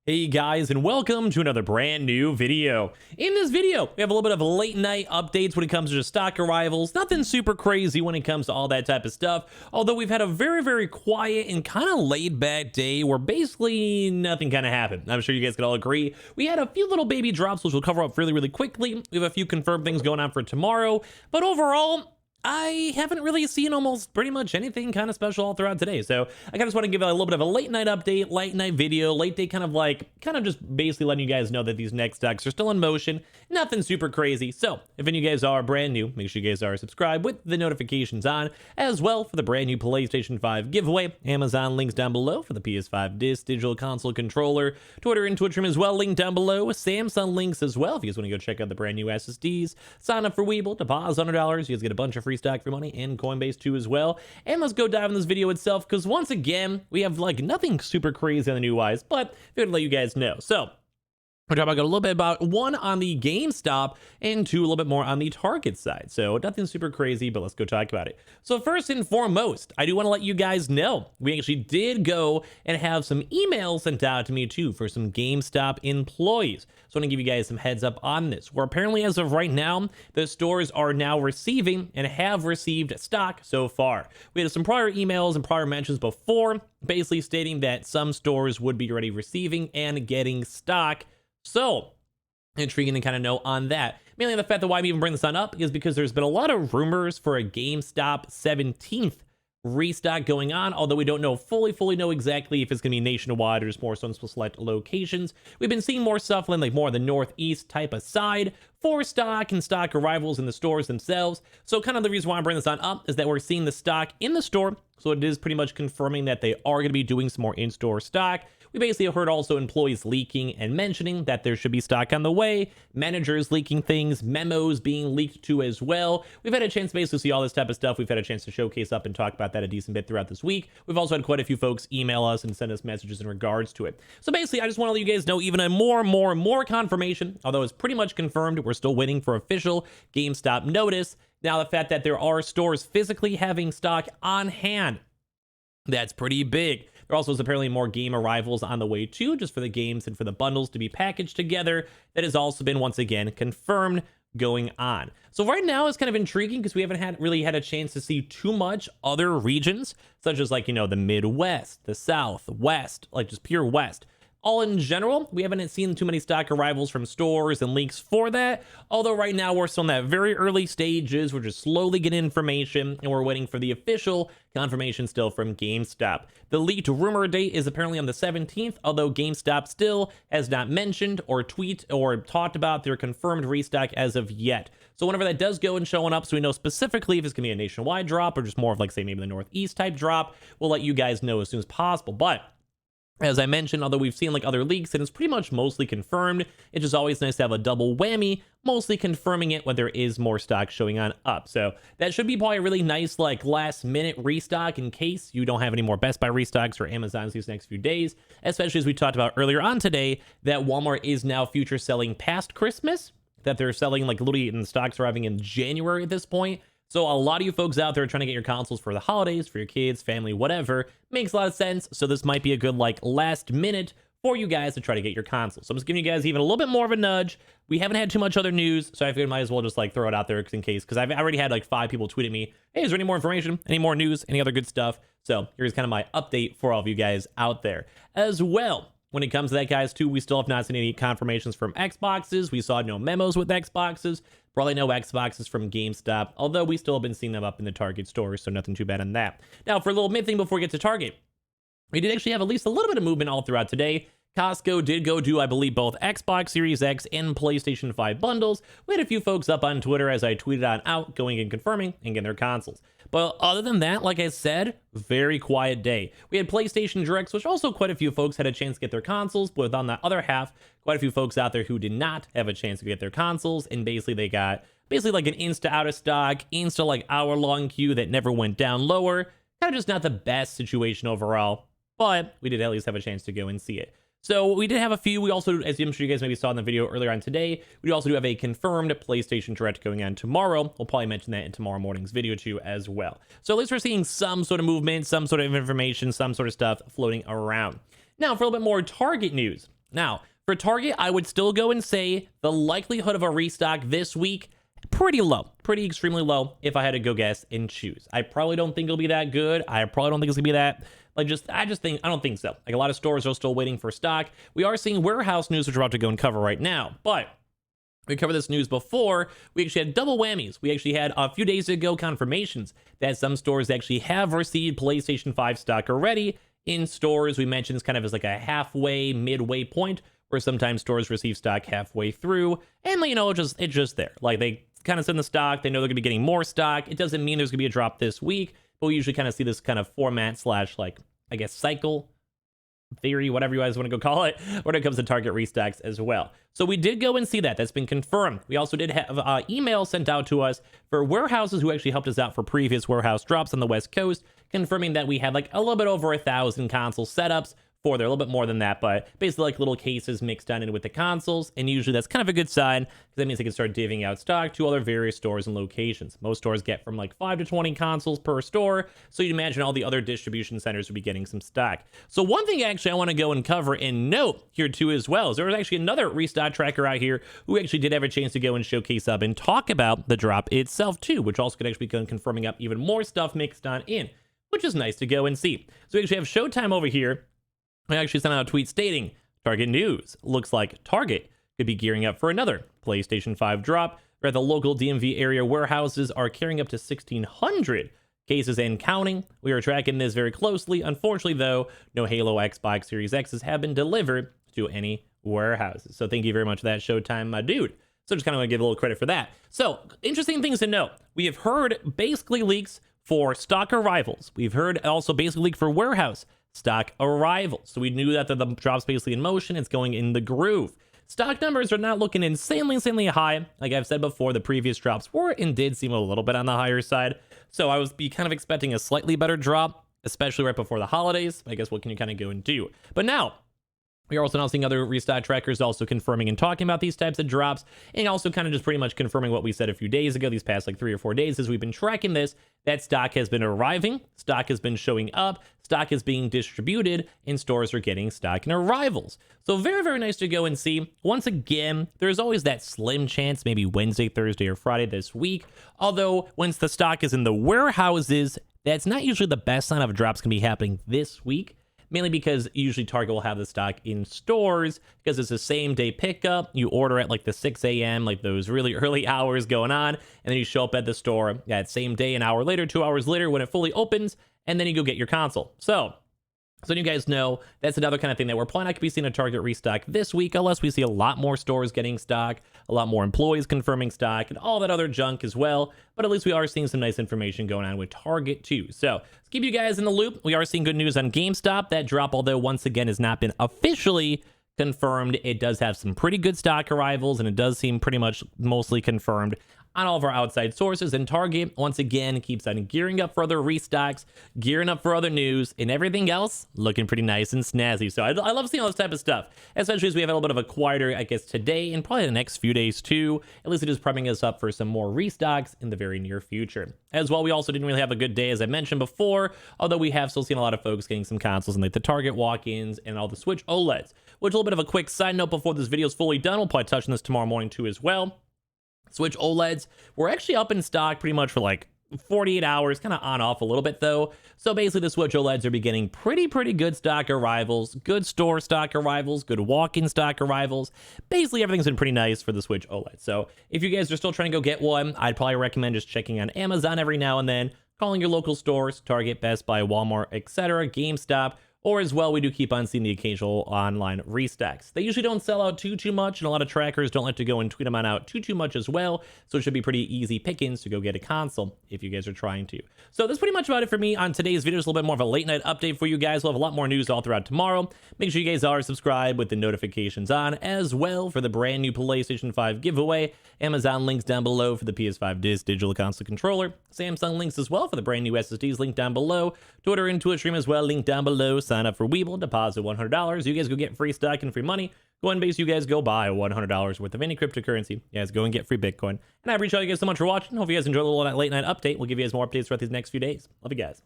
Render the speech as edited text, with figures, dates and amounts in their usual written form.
Hey guys, and welcome to another brand new video. In this video, we have a little bit of late night updates when it comes to stock arrivals. Nothing super crazy when it comes to all that type of stuff. Although we've had a very quiet and kind of laid back day where basically nothing kind of happened. I'm sure you guys can all agree. We had a few little baby drops, which we'll cover up really quickly. We have a few confirmed things going on for tomorrow. But overall, I haven't really seen almost pretty much anything kind of special all throughout today. So I kind of just want to give a little bit of a late night update, late night video, late day kind of just basically letting you guys know that these next stocks are still in motion. Nothing super crazy. So if any of you guys are brand new, make sure you guys are subscribed with the notifications on, as well for the brand new PlayStation 5 giveaway. Amazon links down below for the PS5 digital console controller. Twitter and Twitch room as well, link down below. Samsung links as well if you guys want to go check out the brand new SSDs. Sign up for Weeble, deposit $100. You guys get a bunch of free stock for money and Coinbase too as well. And let's go dive in this video itself, because once again we have like nothing super crazy on the new wise, but I figured to let you guys know. So we're talking about a little bit about one on the Gamestop and two a little bit more on the Target side. So nothing super crazy, but let's go talk about it. So first and foremost, I do want to let you guys know we actually did go and have some emails sent out to me too for some Gamestop employees. So I want to give you guys some heads up on this, where apparently as of right now, the stores are now receiving and have received stock so far. We had some prior emails and prior mentions before, basically stating that some stores would be already receiving and getting stock. So intriguing to kind of know on that. Mainly the fact that why I'm even bringing this on up is because there's been a lot of rumors for a GameStop 17th restock going on, although we don't know fully know exactly if it's going to be nationwide or just more so in select locations. We've been seeing more stuff in like more the northeast type of side for stock and stock arrivals in the stores themselves. So kind of the reason why I'm bringing this on up is that we're seeing the stock in the store. So it is pretty much confirming that they are going to be doing some more in-store stock. We basically heard also employees leaking and mentioning that there should be stock on the way, managers leaking things, memos being leaked to as well. We've had a chance to basically see all this type of stuff. We've had a chance to showcase up and talk about that a decent bit throughout this week. We've also had quite a few folks email us and send us messages in regards to it. So basically, I just want to let you guys know even a more confirmation, although it's pretty much confirmed. We're still waiting for official GameStop notice. Now, the fact that there are stores physically having stock on hand, that's pretty big. There also is apparently more game arrivals on the way too, just for the games and for the bundles to be packaged together. That has also been once again confirmed going on. So right now it's kind of intriguing because we haven't really had a chance to see too much other regions, such as like, the Midwest, the South, West, like just pure West. All in general, we haven't seen too many stock arrivals from stores and leaks for that. Although right now we're still in that very early stages. We're just slowly getting information and we're waiting for the official confirmation still from GameStop. The leaked rumor date is apparently on the 17th, although GameStop still has not mentioned or tweet or talked about their confirmed restock as of yet. So whenever that does go and showing up, so we know specifically if it's gonna be a nationwide drop or just more of like say maybe the Northeast type drop, we'll let you guys know as soon as possible. But as I mentioned, although we've seen like other leaks and it's pretty much mostly confirmed, it's just always nice to have a double whammy, mostly confirming it when there is more stock showing on up. So that should be probably a really nice like last minute restock in case you don't have any more Best Buy restocks or Amazon's these next few days, especially as we talked about earlier on today that Walmart is now future selling past Christmas, that they're selling like literally in stocks arriving in January at this point. So a lot of you folks out there trying to get your consoles for the holidays, for your kids, family, whatever, makes a lot of sense. So this might be a good like last minute for you guys to try to get your consoles. So I'm just giving you guys even a little bit more of a nudge. We haven't had too much other news, so I figured I might as well just like throw it out there in case, because I've already had like 5 people tweeting me, hey, is there any more information, any more news, any other good stuff? So here's kind of my update for all of you guys out there as well. When it comes to that, guys, too, we still have not seen any confirmations from Xboxes. We saw no memos with Xboxes. Probably no Xboxes from GameStop, although we still have been seeing them up in the Target stores, so nothing too bad on that. Now, for a little mid thing before we get to Target, we did actually have at least a little bit of movement all throughout today. Costco did go do, I believe, both Xbox Series X and PlayStation 5 bundles. We had a few folks up on Twitter as I tweeted on out, going and confirming and getting their consoles. But other than that, like I said, very quiet day. We had PlayStation Directs, which also quite a few folks had a chance to get their consoles, but on the other half, quite a few folks out there who did not have a chance to get their consoles, and basically they got like an insta out of stock, insta like hour-long queue that never went down lower. Kind of just not the best situation overall, but we did at least have a chance to go and see it. So we did have a few. We also, as I'm sure you guys maybe saw in the video earlier on today, we also do have a confirmed PlayStation Direct going on tomorrow. We'll probably mention that in tomorrow morning's video too as well. So at least we're seeing some sort of movement, some sort of information, some sort of stuff floating around. Now for a little bit more Target news. Now, for Target, I would still go and say the likelihood of a restock this week, pretty low, pretty extremely low if I had to go guess and choose. I probably don't think it'll be that good. I probably don't think it's gonna be that, I don't think so. Like, a lot of stores are still waiting for stock. We are seeing warehouse news, which we're about to go and cover right now, but we covered this news before. We actually had double whammies. We actually had a few days ago confirmations that some stores actually have received PlayStation 5 stock already in stores. We mentioned this kind of as like a halfway, midway point where sometimes stores receive stock halfway through, and it's just there. Like, they kind of send the stock. They know they're gonna be getting more stock. It doesn't mean there's gonna be a drop this week, but we usually kind of see this kind of format slash, like, I guess, cycle theory, whatever you guys want to go call it, when it comes to Target restocks as well. So we did go and see that. That's been confirmed. We also did have email sent out to us for warehouses who actually helped us out for previous warehouse drops on the West Coast, confirming that we had like a little bit over 1,000 console setups for there, a little bit more than that, but basically like little cases mixed down in with the consoles, and usually that's kind of a good sign because that means they can start divvying out stock to other various stores and locations. Most stores get from like 5 to 20 consoles per store, so you'd imagine all the other distribution centers would be getting some stock. So one thing actually I want to go and cover and note here too as well is there was actually another restock tracker out here who actually did have a chance to go and showcase up and talk about the drop itself too, which also could actually be confirming up even more stuff mixed on in, which is nice to go and see. So we actually have Showtime over here. I actually sent out a tweet stating, Target News, looks like Target could be gearing up for another PlayStation 5 drop, where the local DMV area warehouses are carrying up to 1,600 cases and counting. We are tracking this very closely. Unfortunately, though, no Halo Xbox Series X's have been delivered to any warehouses. So thank you very much for that, Showtime, my dude. So just kind of want to give a little credit for that. So, interesting things to note. We have heard basically leaks for stock arrivals. We've heard also basically leak for warehouse stock arrivals. So we knew that the drop's basically in motion. It's going in the groove. Stock numbers are not looking insanely high. Like I've said before, the previous drops were and did seem a little bit on the higher side. So I was kind of expecting a slightly better drop, especially right before the holidays. I guess what can you kind of go and do? But now, we are also now seeing other restock trackers also confirming and talking about these types of drops, and also kind of just pretty much confirming what we said a few days ago, these past like 3 or 4 days as we've been tracking this, that stock has been arriving, stock has been showing up, stock is being distributed, and stores are getting stock and arrivals. So very nice to go and see. Once again, there's always that slim chance, maybe Wednesday, Thursday, or Friday this week. Although, once the stock is in the warehouses, that's not usually the best sign of a drop's gonna be happening this week. Mainly because usually Target will have the stock in stores because it's the same day pickup. You order at like the 6 a.m., like those really early hours going on, and then you show up at the store that same day, an hour later, 2 hours later when it fully opens, and then you go get your console. So you guys know that's another kind of thing that we're probably not going to be seeing a Target restock this week unless we see a lot more stores getting stock, a lot more employees confirming stock, and all that other junk as well. But at least we are seeing some nice information going on with Target too. So let's keep you guys in the loop. We are seeing good news on Gamestop. That drop, although once again has not been officially confirmed, it does have some pretty good stock arrivals, and it does seem pretty much mostly confirmed on all of our outside sources. And Target, once again, keeps on gearing up for other restocks, gearing up for other news, and everything else looking pretty nice and snazzy. So I love seeing all this type of stuff, especially as we have a little bit of a quieter, I guess, today and probably the next few days too. At least it is prepping us up for some more restocks in the very near future. As well, we also didn't really have a good day, as I mentioned before, although we have still seen a lot of folks getting some consoles and like the Target walk-ins and all the Switch OLEDs, which a little bit of a quick side note before this video is fully done. We'll probably touch on this tomorrow morning too as well. Switch OLEDs were actually up in stock pretty much for like 48 hours, kind of on off a little bit though. So basically the Switch OLEDs are beginning pretty good stock arrivals, good store stock arrivals, good walk-in stock arrivals. Basically everything's been pretty nice for the Switch OLED. So if you guys are still trying to go get one, I'd probably recommend just checking on Amazon every now and then, calling your local stores, Target, Best Buy, Walmart, etc., GameStop, or as well, we do keep on seeing the occasional online restocks. They usually don't sell out too much, and a lot of trackers don't like to go and tweet them on out too much as well, so it should be pretty easy pickings to go get a console if you guys are trying to. So that's pretty much about it for me on today's video. It's a little bit more of a late night update for you guys. We'll have a lot more news all throughout tomorrow. Make sure you guys are subscribed with the notifications on as well for the brand new PlayStation 5 giveaway. Amazon links down below for the PS5 Digital Console Controller. Samsung links as well for the brand new SSDs linked down below. Twitter and Twitch stream as well linked down below. Sign up for Weeble, deposit $100. You guys go get free stock and free money. Go and base you guys go buy $100 worth of any cryptocurrency. You guys go and get free Bitcoin. And I appreciate you guys so much for watching. Hope you guys enjoyed a little late night update. We'll give you guys more updates throughout these next few days. Love you guys.